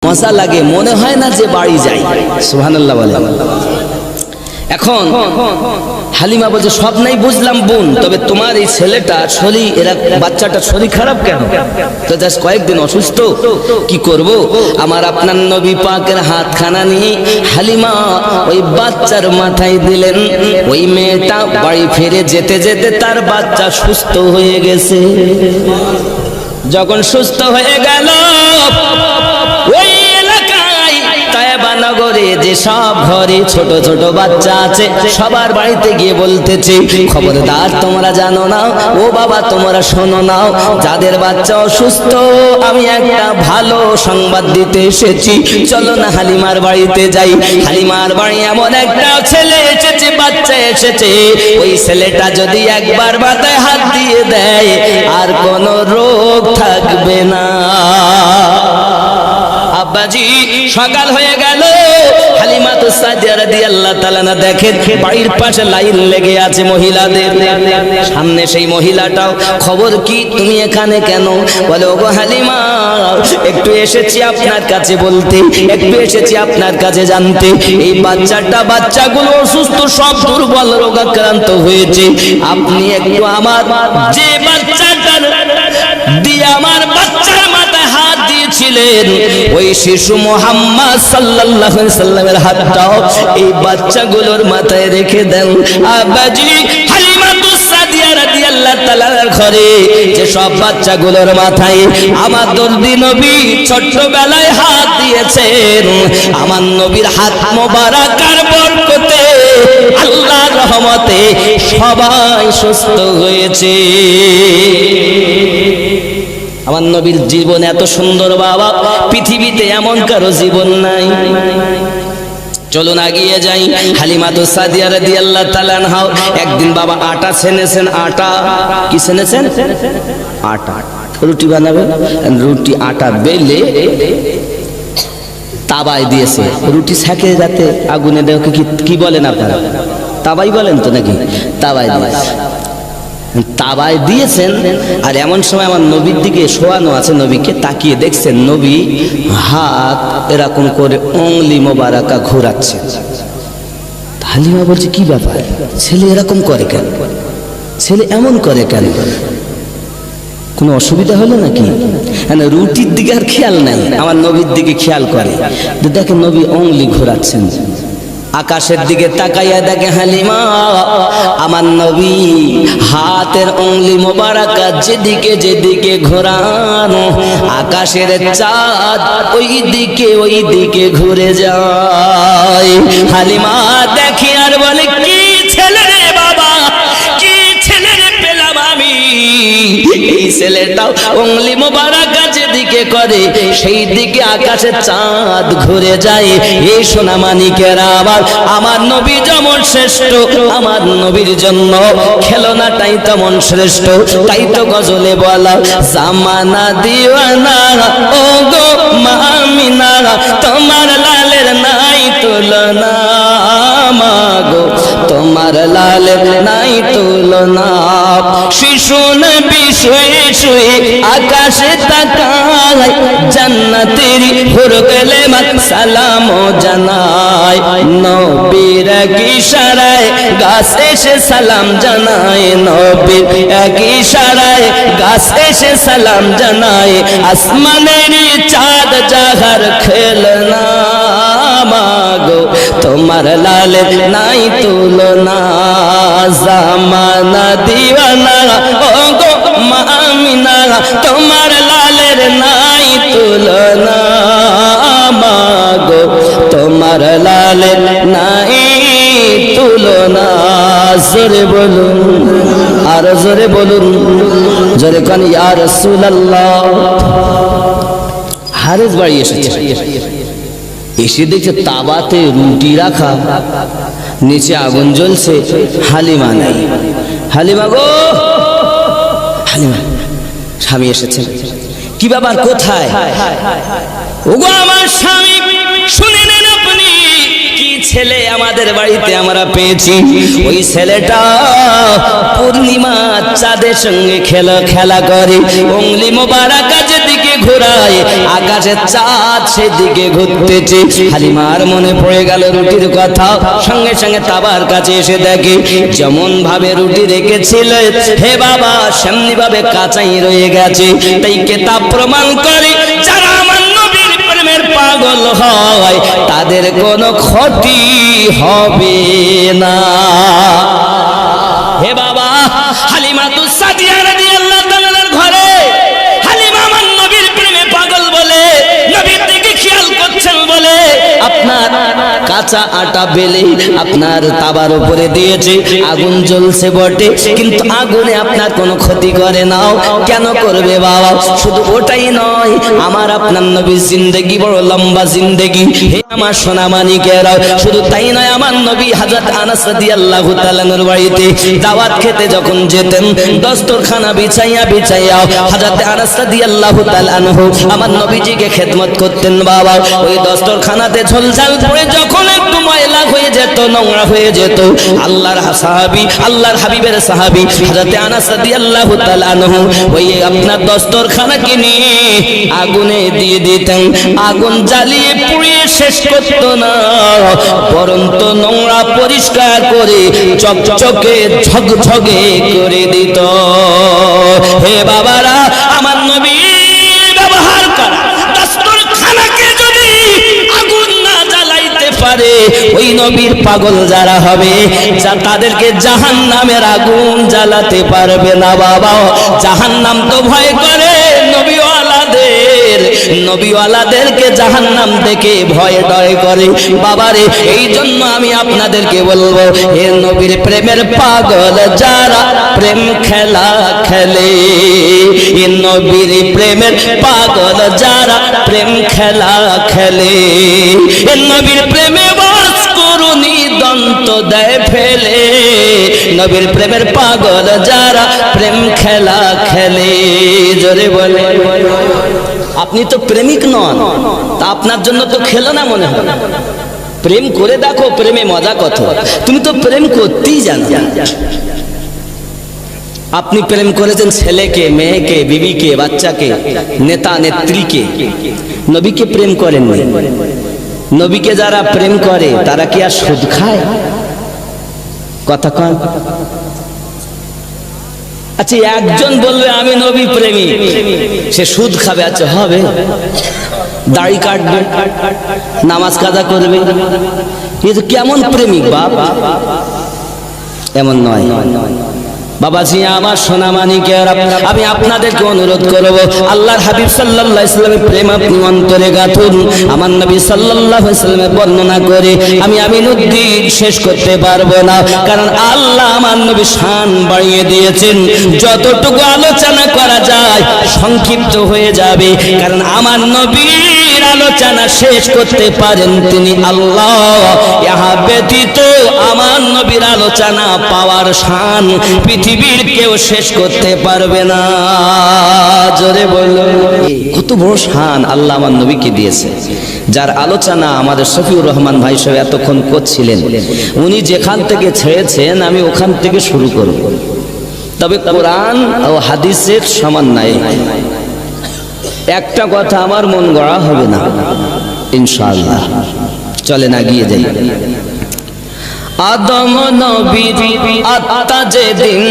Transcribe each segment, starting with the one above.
মজা লাগে, মনে হয় না যে বাড়ি যাই। সুবহানাল্লাহ বলে। এখন হালিমা বলছে সব নাই বুঝলাম বোন, তবে তোমার এই ছেলেটা শরীর, এরা বাচ্চাটা শরীর খারাপ কেন? তো জাস্ট কয়েকদিন অসুস্থ, কি করব? আমার আপনার নবী পাকের হাতখানা নিয়ে হালিমা ওই বাচ্চার মাথায় দিলেন। ওই মেয়েটা বাড়ি ফিরে যেতে যেতে তার বাচ্চা সুস্থ হয়ে গেছে। যখন সুস্থ হয়ে গেল, ওই নগরে যে সব ঘরে ছোট ছোট বাচ্চা আছে সবার বাড়িতে গিয়ে বলতেছে, খবরদার তোমরা জানো না, ও বাবা তোমরা শোনো না, যাদের বাচ্চা অসুস্থ আমি একটা ভালো সংবাদ দিতে এসেছি, চলো না হালিমার বাড়িতে যাই। হালিমার বাড়ি এমন একটা ছেলে এসেছে, বাচ্চা এসেছে, ওই ছেলেটা যদি একবার মাথায় হাত দিয়ে দেয় আর কোনো রোগ থাকবে না। আব্বাজি সকাল হয়ে গেল, হালিমা তো সাদিয়া রাদিয়াল্লাহু তাআলা না দেখেন বাড়ির পাশে লাইন লেগে আছে মহিলাদের। সামনে সেই মহিলাটাও, খবর কি তুমি এখানে কেন? বলে ওগো হালিমা, একটু এসেছি আপনার কাছে বলতে, একটু এসেছি আপনার কাছে জানতে, এই বাচ্চাগুলো অসুস্থ, সব দুর্বল রোগাক্রান্ত হয়েছে, আপনি একটু আমার যে বাচ্চাটার দিয়ে আমার বাচ্চার মাথায় হাত দিয়েছিলেন, ওই শিশু মুহাম্মদ সাল্লাল্লাহু আলাইহি সাল্লামের হাতটাও এই বাচ্চাগুলোর মাথায় রেখে দেন। আব্বাজি হালিমাতুস সাদিয়া রাদিয়াল্লাহু তাআলার ঘরে যে সব বাচ্চাগুলোর মাথায় আমার দরদি নবী ছোটবেলায় হাত দিয়েছেন, আমার নবীর হাত মোবারকার বরকতে আল্লাহর রহমতে সবাই সুস্থ হয়েছে। আমার নবীর জীবন এত সুন্দর বাবা, পৃথিবীতে এমন কারো জীবন নাই। চলুন এগিয়ে যাই। হালিমাতুস সাদিয়া রাদিয়াল্লাহু তাআলা আনহা একদিন বাবা আটা ছেনেছেন। আটা কি ছেনেছেন? আটা রুটি বানাবে, রুটি আটা বেলে তাবায় দিয়েছে, রুটি সেকে যাতে আগুনে দেওয়া, কি বলেন আপনারা? তাবাই বলেন তো নাকি? তাবায় দিয়েছে, তাবায় দিয়েছেন। আর এমন সময় আমার নবীর দিকে শোয়ানো আছে, নবীকে তাকিয়ে দেখছেন নবী হাত এরকম করে অংলি মোবারকা ঘোরাচ্ছে। হালিমা বলছে কি ব্যাপার, ছেলে এরকম করে কেন, ছেলে এমন করে কেন, কোনো অসুবিধা হলো নাকি? রুটির দিকে আর খেয়াল নাই, আমার নবীর দিকে খেয়াল করে, দেখেন নবী অংলি ঘোরাচ্ছেন। আকাশের দিকে তাকাইয়া দেখে হালিমা আমার নবী হাতের অংলি মোবারকা যেদিকে যেদিকে ঘোরানো, আকাশের চাঁদ ওই দিকে ঘুরে যায়। হালিমা দেখি আর বলে, কি ছেলে রে বাবা, কি ছেলে রে পেলাম আমি। এই ছেলেটাও অংলি মোবারকা যেদিকে করে সেই দিকে আকাশে চাঁদ ঘুরে যায়। এই সোনা মানিকেরা আমার নবী যেমন শ্রেষ্ঠ, আমার নবীর জন্য খেলনাটাই তেমন শ্রেষ্ঠ। তাই তো গজলে বলা, জামানা দিওয়ানা ও গো মামিনা, তোমার লালের নাই তুলনা, মাগো তোমার লালের নাই তুলনা। শিশু নবী শুয়ে শুয়ে আকাশে তাকায়, জান্নাতের হুরগুলে সালাম জানায়, নবীর এক ইশারায় গাছ এসে সালাম জানায়, নবীর এক ইশারায় গাছ এসে সালাম জানায়। আসমানের চাঁদ জাহার খেলনা, মাগো তোমার লালের নাই তুলনা। জামানা দিওয়ানা ও গো মামিনা, তোমার লালের নাই তুলনা, মাগো তোমার লালের নাই তুলনা। জোরে বলুন, আর জোরে বলুন, জোরে কান ইয়া রাসূলুল্লাহ। হারেস বাড়ি এসেছে, এসে দেখছে তাবাতে রুটি রাখা, নিচে আগুন জ্বলছে, হালিমা নাই। হালিমা গো, হালিমা, স্বামী এসেছে, কি ব্যাপার কোথায়? ওগো আমার স্বামী, শুনে নেন আপনি, কি ছেলে আমাদের বাড়িতে আমরা পেয়েছি। ওই ছেলেটা পূর্ণিমা চাঁদের সঙ্গে খেলা করে, অংলি মোবারকা যেদিকে ঘোরায়, আকাশের চাঁদ সেদিকে ঘুরতেছে। হালিমার মনে পড়ে গেল রুটির কথা, সঙ্গে সঙ্গে তাবার কাছে এসে দেখে যেমন ভাবে রুটি রেখেছিল হে বাবা সেমনি ভাবে কাঁচাই রয়ে গেছে। তাই কিতাব প্রমাণ করে যারা আমার নবীর প্রেমের পাগল হয় তাদের কোনো ক্ষতি হবে না। হে বাবা, হালিমাতুস সাদিয়া রাদিয়াল্লাহু তাআলার ঘরে হালিমা আমার নবীর প্রেমে পাগল বলে, নবীর দিকে খেয়াল করছেন বলে আপনার কাঁচা আটা বেলে আপনার তাবার উপরে দিয়েছে, আগুন জ্বলছে বটে কিন্তু আগুনে আপনার কোনো ক্ষতি করে নাও। কেন করবে বাবা? শুধু ওটাই নয়, আমার আপনার নবীর জিন্দেগি বড় লম্বা জিন্দেগি। হে আমার সোনা মানিকেরা, শুধু তাই নয়, আমার নবী হযরত আনাস রাদিয়াল্লাহু তাআলার বাড়িতে দাওয়াত খেতে যখন যেতেন দস্তরখানা বিছাইয়া বিছাইয়া হযরত আনাস রাদিয়াল্লাহু তাআলা আনহু আমার নবীজিকে খেদমত করতেন। বাবা ওই দস্তরখানাতে ঝলঝাল পড়ে যখন একটু ময়লা হয়ে যেত, নোংরা হয়ে যেত, আল্লাহর সাহাবী আল্লাহর হাবিবের সাহাবী হযরত আনাস রাদিয়াল্লাহু তাআলা আনহু ওই আপনার দস্তরখানাকে নিয়ে আগুনে দিয়ে দিতেন। আগুন জ্বালিয়ে পুড়িয়ে শেষ করত না, বরঞ্চ নোংরা পরিষ্কার করে চকচকে ঝকঝকে করে দিত। হে বাবারা, আমার নবী ব্যবহার করা দস্তরখানাকে যদি আগুন না জ্বালাইতে পারে ওই নবীর পাগল যারা হবে তাদেরকে জাহান্নামের আগুন জ্বালাতে পারবে না। বাবা জাহান্নাম তো ভয় করে নবীওয়ালাদেরকে জাহান্নাম দেখে ভয় ডয় করে। বাবারে এই জন্য আমি আপনাদেরকে বলবো, হে নবীর প্রেমের পাগল যারা প্রেম খেলা খেলে, হে নবীর প্রেমের পাগল যারা প্রেম খেলা খেলে, হে নবীর প্রেমে বাস করুনি দন্ত দেয় ফেলে, নবীর প্রেমের পাগল যারা প্রেম খেলা খেলে। জোরে বলে, আপনি তো প্রেমিক নন, তা আপনার জন্য তো খেলো না মনে হয়। প্রেম করে দেখো, প্রেমে মজা কত। তুমি তো প্রেম করতেই জানো। আপনি প্রেম করেছেন ছেলেকে, মেয়েকে, বিবিকে, বাচ্চাকে, নেতা নেত্রীকে, নবীকে প্রেম করেননি। নবীকে যারা প্রেম করে তারা কি আর সুদ খায়? কথা কন। আচ্ছা একজন বলবে আমি নবী প্রেমী, সে সুদ খাবে? আচ্ছা হবে, দাড়ি কাটবে, নামাজ কাজা করবে, এ তো কেমন প্রেমিক বাপ? এমন নয় বাবাজি আমার সোনা মানিকেরা, আমি আপনাদেরকে অনুরোধ করব আল্লাহর হাবিব সাল্লাল্লাহু আলাইহি ওয়াসাল্লামের প্রেম আপনি অন্তরে গাঁথুন। আমার নবী সাল্লাল্লাহু আলাইহি ওয়াসাল্লামের বর্ণনা করে আমি আমিনুদ্দিন শেষ করতে পারবো না, কারণ আল্লাহ আমার নবী শান বাড়িয়ে দিয়েছেন। যতটুকু আলোচনা করা যায় সংক্ষিপ্ত হয়ে যাবে, কারণ আমার নবীর আলোচনা শেষ করতে পারেন তিনি আল্লাহ। ইহা ব্যতীত আমার নবীর আলোচনা পাওয়ার শান পৃথিবীর কেউ শেষ করতে পারবে না। জোরে বলল, কত বড় শান আল্লাহ আমার নবীকে দিয়েছে, যার আলোচনা আমাদের শফিউর রহমান ভাই সাহেব এতক্ষণ করছিলেন। উনি যেখান থেকে ছেড়েছেন আমি ওখান থেকে শুরু করব, তবে কোরআন ও হাদিসের সমান নাই। একটা কথা আমার মন গড়া হবে না ইনশাআল্লাহ। চলে না গিয়ে যাই। আদম নবীর আত্মা যেদিন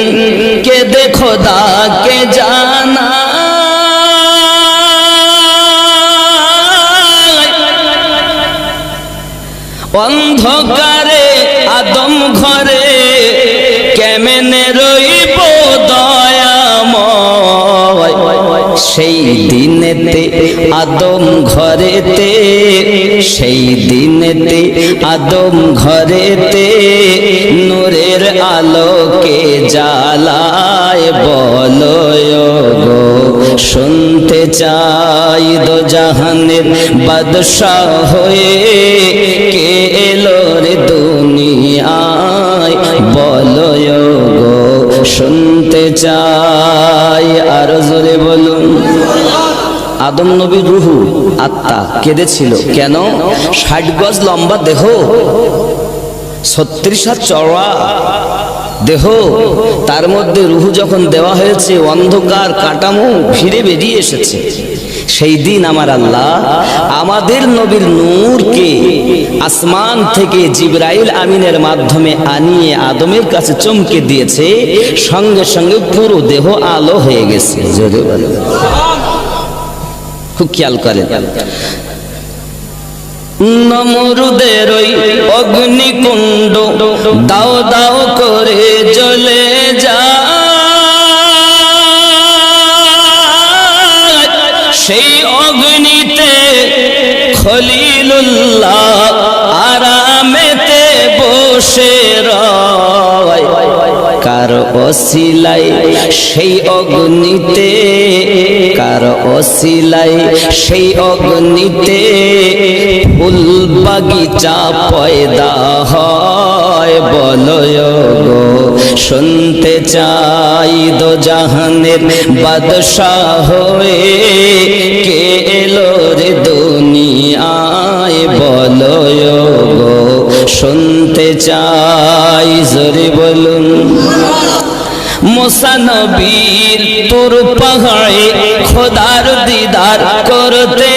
কে দেখো দা কে জানা, অন্ধকারে আদম ঘরে কেমনে রইব দয়াময়, সেই দিনেতে আদম ঘরেতে, সেই দিনেতে আদম ঘরেতে নূরের আলোকে জ্বালায় বলো গো শুনতে চাই দো জাহানের বাদশাহ হয়ে কে এলো রে দুনিয়ায় বলো গো শুনতে চাই। আর জোরে বলুন। আদম নবীর রূহ আত্মা কেঁদেছিল কেন? 60 গজ লম্বা দেহ, 36 হাত চওড়া দেহ, তার মধ্যে রূহ যখন দেওয়া হয়েছে অন্ধকার কাটামো ফিরে বেরিয়ে এসেছে। সেই দিন আমার আল্লাহ আমাদের নবীর নূরকে আসমান থেকে জিবরাইল আমিনের মাধ্যমে আনিয়ে আদমের কাছে চমকে দিয়েছে, সঙ্গে সঙ্গে পুরো দেহ আলো হয়ে গেছে। খুব খেয়াল করেন, নমরুদের ওই অগ্নিকুণ্ড দাও দাও করে জ্বলে যায়, সেই অগ্নিতে খলিলুল্লাহ আরামেতে বসে রয়। কার ওসিলাই সেই অগ্নিতে, কার ওসিলাই সেই অগ্নিতে ফুল বাগিচা পয়দা হয়। বলো গো শুনতে চাই দো জাহানের বাদশাহ হয়ে কে এলো রে দুনিয়ায়। বলো গো শুনতে চাই, জোরে বলুন। মুসা নবীর তুর পাহাড়ে খোদার দিদার করতে